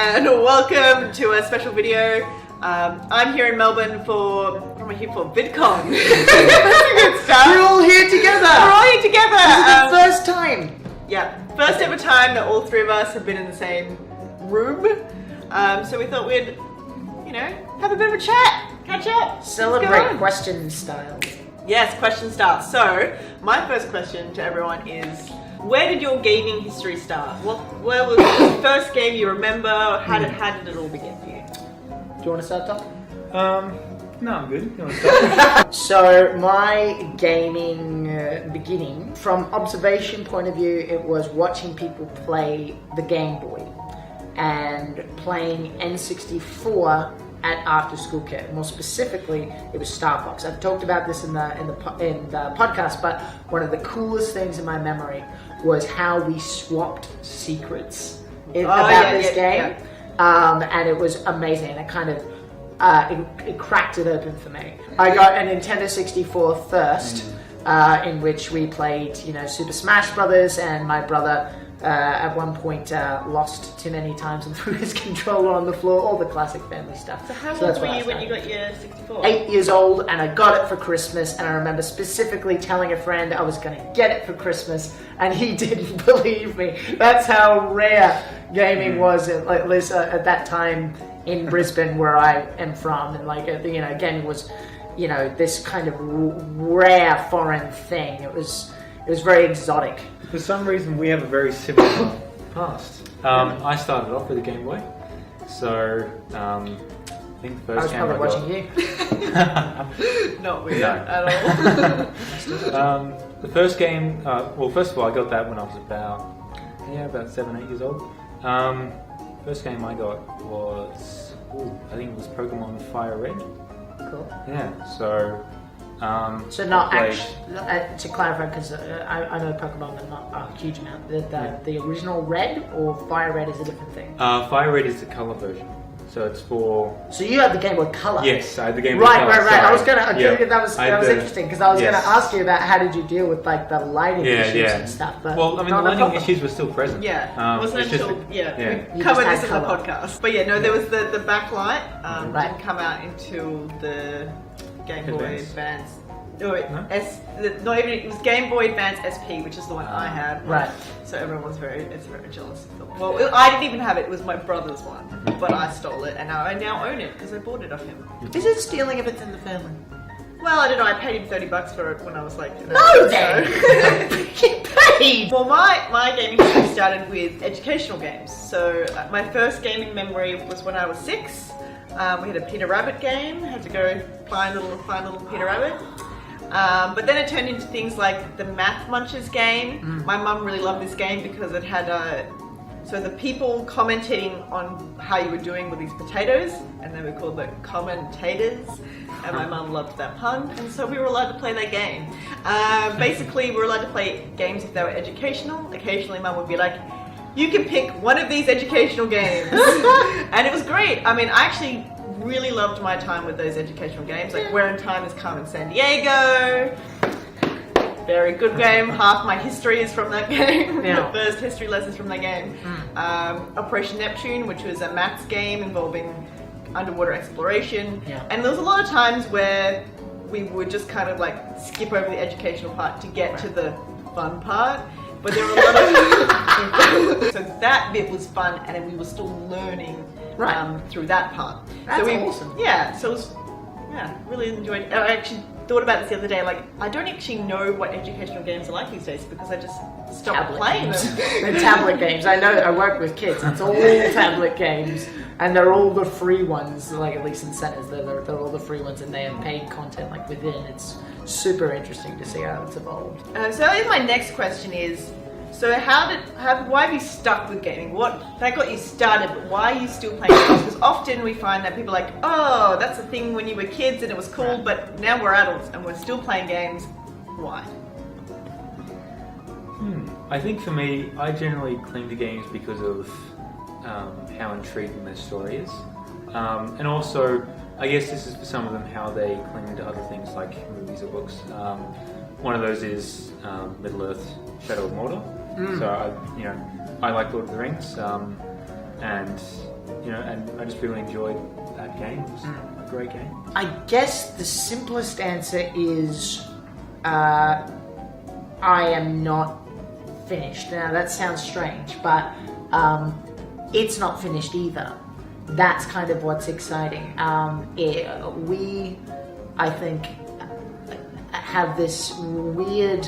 and welcome to a special video. I'm here in Melbourne for VidCon. That's a good start. We're all here together. We're all here together. This is the first time. Yeah, first ever time that all three of us have been in the same room. So we thought we'd, have a bit of a chat, catch up, Celebrate question style. Yes, question style. So my first question to everyone is, where did your gaming history start? Where was the first game you remember? How did it all begin for you? Do you want to start, Tom? No, I'm good. You want to start? So my gaming beginning, from observation point of view, it was watching people play the Game Boy and playing N64 at after school care. More specifically, it was Star Fox. I've talked about this in the podcast, but one of the coolest things in my memory was how we swapped secrets about this game. Yeah. And it was amazing, and it kind of it cracked it open for me. I got a Nintendo 64 first, in which we played, Super Smash Brothers, and my brother at one point lost too many times and threw his controller on the floor, all the classic family stuff. So how old were you when you got your 64? 8 years old, and I got it for Christmas, and I remember specifically telling a friend I was going to get it for Christmas, and he didn't believe me. That's how rare gaming was, at least at that time in Brisbane, where I am from, and gaming was, this kind of rare foreign thing. It was very exotic. For some reason, we have a very similar past. I started off with a Game Boy, so I think the first game I was probably watching you. Not weird at all. The first game, first of all, I got that when I was about 7, 8 years old. First game I got was, I think it was Pokemon Fire Red. Cool. Yeah, so... So not actually, to clarify, because I know Pokemon, but not a huge amount. The original Red or Fire Red is a different thing. Fire Red is the color version, so it's for. So you had the Game Boy Color. Yes, I had the Game Boy Color. Right. Sorry. I was gonna. That was interesting, because I was gonna ask you about how did you deal with the lighting issues and stuff. But well, the lighting issues were still present. Yeah, wasn't until we You covered this in color. The podcast. But there was the backlight. Didn't come out until the Game Boy Advance. It was Game Boy Advance SP, which is the one I had. Right. So everyone was very jealous. Well, I didn't even have it. It was my brother's one, but I stole it, and I now own it because I bought it off him. Is it stealing if it's in the family? Well, I don't know. I paid him $30 for it when I was No, then. You paid. Well, my gaming history started with educational games. So my first gaming memory was when I was 6. We had a Peter Rabbit game. Had to go find little Peter Rabbit. But then it turned into things like the Math Munchers game. My mum really loved this game because it had so the people commenting on how you were doing with these potatoes, and they were called the commentators, and my mum loved that pun, and so we were allowed to play that game. Basically, we were allowed to play games if they were educational. Occasionally mum would be like, you can pick one of these educational games. And it was great. I mean, I actually really loved my time with those educational games, like Where in Time is Carmen Sandiego. Very good game. Half my history is from that game. Yeah. The first history lessons from that game. Operation Neptune, which was a maths game involving underwater exploration. Yeah. And there was a lot of times where we would just kind of skip over the educational part to get to the fun part. But there were a lot of so that bit was fun, and then we were still learning through that part. That's awesome. Yeah, so it was, really enjoyed it. I actually thought about this the other day, I don't actually know what educational games are like these days because I just stopped playing them. They're tablet games. I know, I work with kids. It's all tablet games, and they're all the free ones, at least in centers, they're all the free ones, and they have paid content within. It's super interesting to see how it's evolved. So my next question is, so why have you stuck with gaming? That got you started, but why are you still playing games? Because often we find that people are like, oh, that's a thing when you were kids and it was cool, but now we're adults and we're still playing games. Why? I think for me, I generally cling to games because of how intriguing their story is. And also, I guess this is for some of them how they cling to other things like movies or books. One of those is Middle-earth: Shadow of Mordor. So I like Lord of the Rings, and and I just really enjoyed that game. It was a great game. I guess the simplest answer is I am not finished. Now that sounds strange, but it's not finished either. That's kind of what's exciting. We, I think, have this weird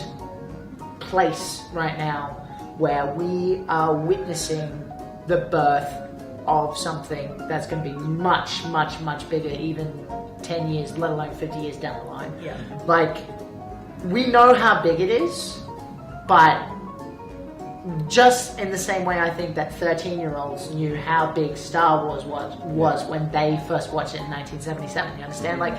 place right now where we are witnessing the birth of something that's going to be much, much, much bigger, even 10 years, let alone 50 years down the line. Yeah. Like, we know how big it is, but just in the same way I think that 13-year-olds knew how big Star Wars was when they first watched it in 1977, you understand? Like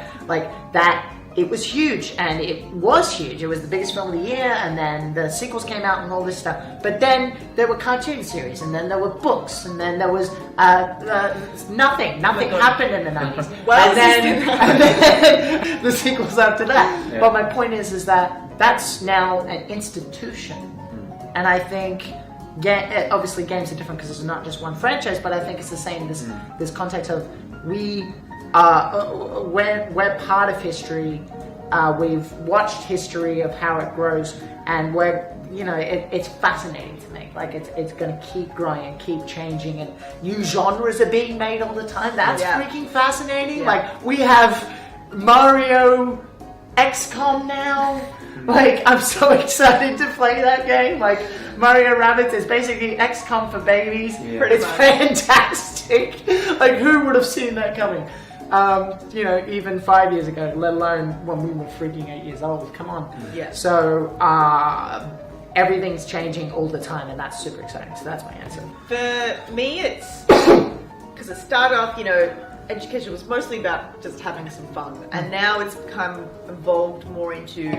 that, it was huge, and it was huge. It was the biggest film of the year, and then the sequels came out and all this stuff. But then there were cartoon series, and then there were books, and then there was nothing. Nothing happened in the 90s. Well, and then the sequels after that. Yeah. But my point is that that's now an institution. And I think, obviously games are different because it's not just one franchise, but I think it's the same, this context of we're part of history, we've watched history of how it grows, and it's fascinating to me. Like, it's going to keep growing and keep changing, and new genres are being made all the time. That's freaking fascinating. Yeah. Like, we have Mario XCOM now. Like, I'm so excited to play that game. Like, Mario Rabbids is basically XCOM for babies. Yeah. It's fantastic. Like, who would have seen that coming? Even 5 years ago, let alone when we were freaking 8 years old. Come on. Yeah. So, everything's changing all the time, and that's super exciting. So that's my answer. For me, it's because it started off, education was mostly about just having some fun, and now it's become evolved more into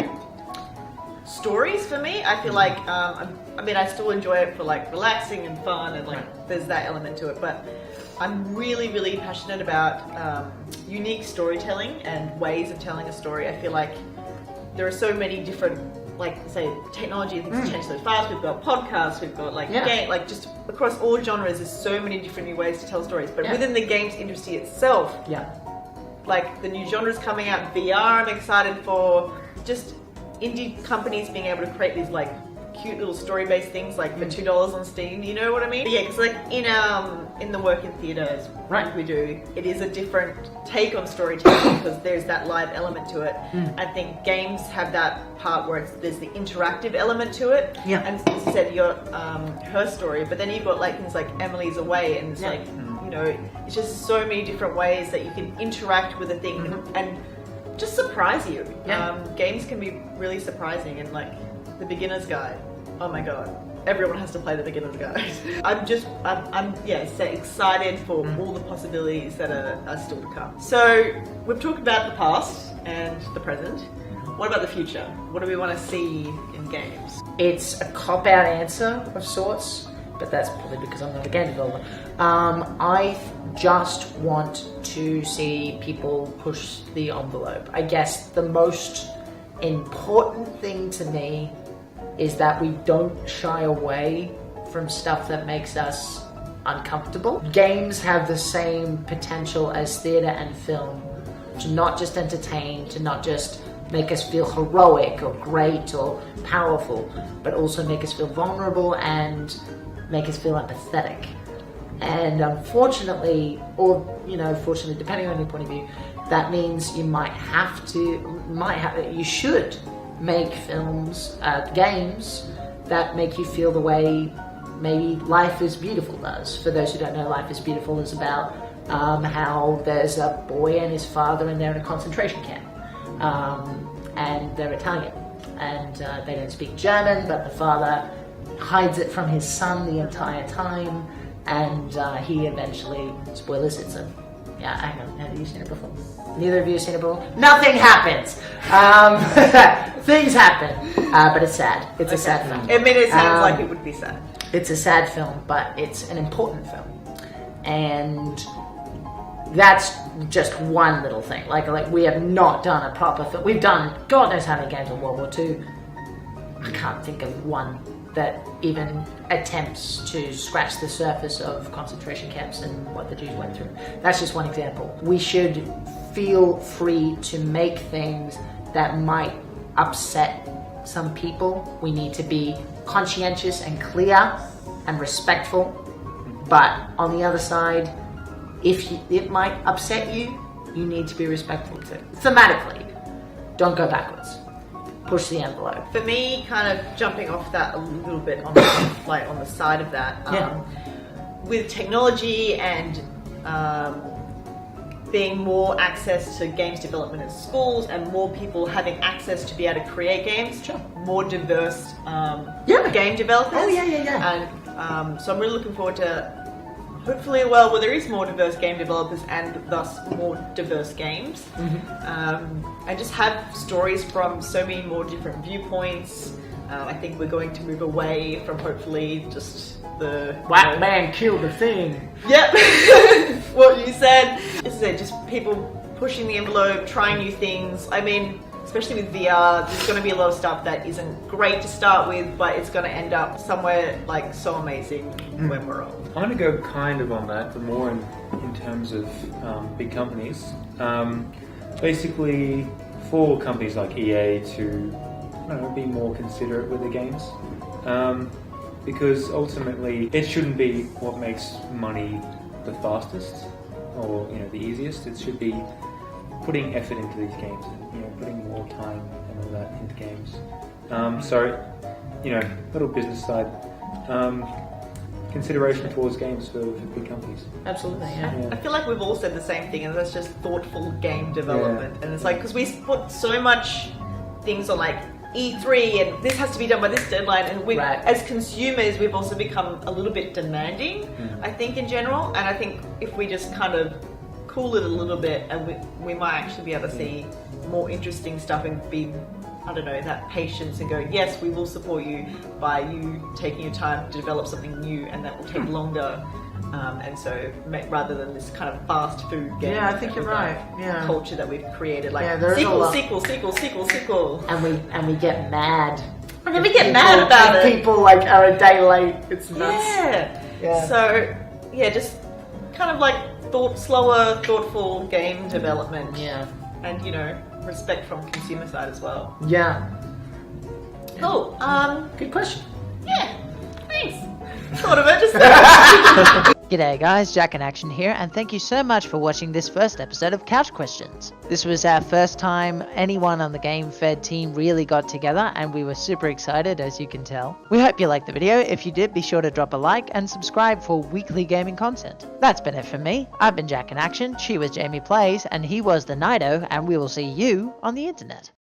stories for me. I feel like, I still enjoy it for like relaxing and fun, and like there's that element to it, but I'm really, really passionate about unique storytelling and ways of telling a story. I feel like there are so many different, like, say, technology, things have changed so fast. We've got podcasts, we've got game, like just across all genres, there's so many different new ways to tell stories. But within the games industry itself, like the new genres coming out, VR, I'm excited for. Just indie companies being able to create these like cute little story-based things, like for $2 on Steam. You know what I mean? But yeah, because like in the work in theatres, we do, it is a different take on storytelling because there's that live element to it. I think games have that part where there's the interactive element to it. Yeah. And as you said, you got her story, but then you've got like things like Emily's Away, and it's like it's just so many different ways that you can interact with a thing and just surprise you. Games can be really surprising, and like the beginner's guide. Oh my god, everyone has to play the beginner's guide. I'm excited for all the possibilities that are still to come. So we've talked about the past and the present. What about the future? What do we want to see in games? It's a cop-out answer of sorts, but that's probably because I'm not a game developer. I just want to see people push the envelope. I guess the most important thing to me is that we don't shy away from stuff that makes us uncomfortable. Games have the same potential as theatre and film to not just entertain, to not just make us feel heroic or great or powerful, but also make us feel vulnerable and make us feel empathetic. And unfortunately, or fortunately, depending on your point of view, that means you you should make films, games that make you feel the way maybe Life is Beautiful does. For those who don't know, Life is Beautiful is about how there's a boy and his father, and they're in a concentration camp, and they're Italian, and they don't speak German, but the father hides it from his son the entire time, and he eventually, spoilers, it's a, hang on, have you seen it before? Neither of you have seen it before? Nothing happens! Things happen, but it's sad. It's a sad film. I mean, it sounds like it would be sad. It's a sad film, but it's an important film. And that's just one little thing. Like we have not done a proper film. We've done God knows how many games of World War II. I can't think of one that even attempts to scratch the surface of concentration camps and what the Jews went through. That's just one example. We should feel free to make things that might upset some people. We need to be conscientious and clear and respectful. But on the other side, if it might upset you, you need to be respectful too. Thematically, don't go backwards. Push the envelope. For me, kind of jumping off that a little bit on the, like on the side of that, with technology and being more access to games development in schools and more people having access to be able to create games, more diverse game developers. Oh yeah. And so I'm really looking forward to hopefully a world where there is more diverse game developers and thus more diverse games. And just have stories from so many more different viewpoints. I think we're going to move away from hopefully just the White man killed the thing. Yep. What you said. This is it, just people pushing the envelope, trying new things. I mean, especially with VR, there's going to be a lot of stuff that isn't great to start with, but it's going to end up somewhere like so amazing when we're old. I'm going to go kind of on that, but more in terms of big companies. Basically, for companies like EA to, I don't know, be more considerate with their games. Because ultimately, it shouldn't be what makes money the fastest or the easiest. It should be putting effort into these games, and putting more time and all that into games. So, little business side. Consideration towards games for big companies. Absolutely, yeah. I feel like we've all said the same thing, and that's just thoughtful game development. And it's like, because we put so much things on like E3 and this has to be done by this deadline, and we, as consumers, we've also become a little bit demanding, I think, in general. And I think if we just kind of cool it a little bit, and we might actually be able to see more interesting stuff and be, I don't know, that patience and go, yes, we will support you by you taking your time to develop something new, and that will take longer. And so, rather than this kind of fast food game, I think you're right. Culture that we've created, like sequel, and we get mad. And then we get mad about it. People like are a day late. It's nuts. Yeah. So just kind of like slower, thoughtful game development. Yeah. And respect from consumer side as well. Yeah. Cool. Good question. Yeah. Thanks. Thought of it just now. G'day guys, Jackinaction here, and thank you so much for watching this first episode of Couch Questions. This was our first time anyone on the GameFed team really got together, and we were super excited, as you can tell. We hope you liked the video. If you did, be sure to drop a like and subscribe for weekly gaming content. That's been it from me. I've been Jackinaction, she was Jamie Plays, and he was the Nyto, and we will see you on the internet.